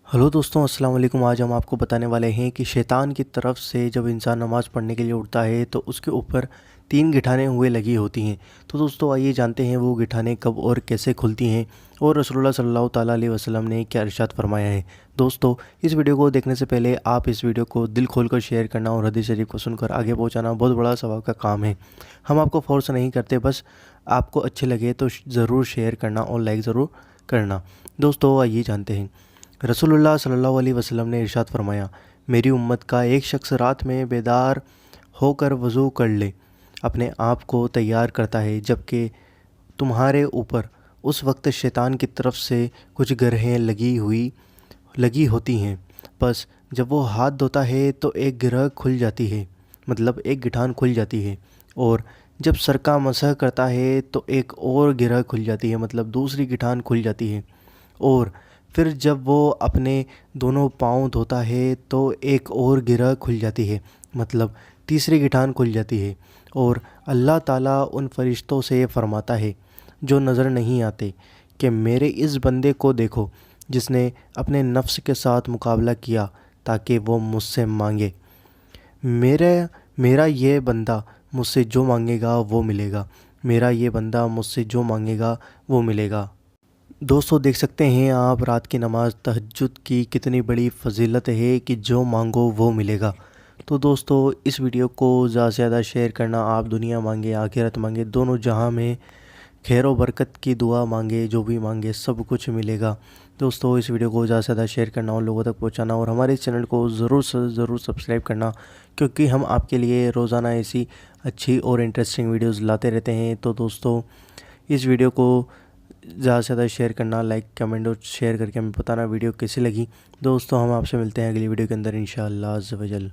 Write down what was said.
Hello दोस्तों, अस्सलाम वालेकुम। आज हम आपको बताने वाले हैं कि शैतान की तरफ से जब इंसान नमाज़ पढ़ने के लिए उठता है तो उसके ऊपर 3 गिठानें हुए लगी होती हैं। तो दोस्तों आइए जानते हैं वो गिठानें कब और कैसे खुलती हैं और रसूलुल्लाह सल्लल्लाहु ताला अलैहि वसल्लम ने क्या इरशाद फरमाया है। दोस्तों, इस वीडियो को देखने से पहले आप इस वीडियो को दिल खोलकर शेयर करना और हदीस शरीफ को सुनकर आगे पहुँचाना बहुत बड़ा सवाब का काम है। हम आपको फोर्स नहीं करते, बस आपको अच्छे लगे तो ज़रूर शेयर करना और लाइक ज़रूर करना। दोस्तों आइए जानते हैं, रसूलुल्लाह सल्लल्लाहु अलैहि वसल्लम ने इरशाद फरमाया, मेरी उम्मत का एक शख्स रात में बेदार होकर वज़ू कर ले, अपने आप को तैयार करता है, जबकि तुम्हारे ऊपर उस वक्त शैतान की तरफ से कुछ ग्रहें लगी होती हैं। बस जब वो हाथ धोता है तो एक गिरह खुल जाती है, मतलब एक गिठान खुल जाती है, और जब सर का मसह करता है तो एक और गिरह खुल जाती है, मतलब दूसरी गिठान खुल जाती है, और फिर जब वो अपने दोनों पाँव धोता है तो एक और गिरह खुल जाती है, मतलब तीसरी गिठान खुल जाती है। और अल्लाह ताला उन फरिश्तों से फरमाता है जो नज़र नहीं आते कि मेरे इस बंदे को देखो जिसने अपने नफ्स के साथ मुकाबला किया ताकि वो मुझसे मांगे। मेरा ये बंदा मुझसे जो मांगेगा वो मिलेगा, मेरा ये बंदा मुझसे जो मांगेगा वो मिलेगा। दोस्तों देख सकते हैं आप रात की नमाज़ तहज्जुद की कितनी बड़ी फ़जीलत है कि जो मांगो वो मिलेगा। तो दोस्तों इस वीडियो को ज़्यादा से ज़्यादा शेयर करना। आप दुनिया मांगे आखिरत मांगे, दोनों जहां में खैर व बरकत की दुआ मांगे, जो भी मांगे सब कुछ मिलेगा। दोस्तों इस वीडियो को ज़्यादा से ज़्यादा शेयर करना और लोगों तक पहुंचाना, और हमारे इस चैनल को ज़रूर से ज़रूर सब्सक्राइब करना, क्योंकि हम आपके लिए रोज़ाना ऐसी अच्छी और इंटरेस्टिंग वीडियोज़ लाते रहते हैं। तो दोस्तों इस वीडियो को ज़्यादा से ज़्यादा शेयर करना, लाइक कमेंट और शेयर करके हमें बताना वीडियो कैसी लगी। दोस्तों हम आपसे मिलते हैं अगली वीडियो के अंदर इंशाअल्लाह अज़्ज़ व जल।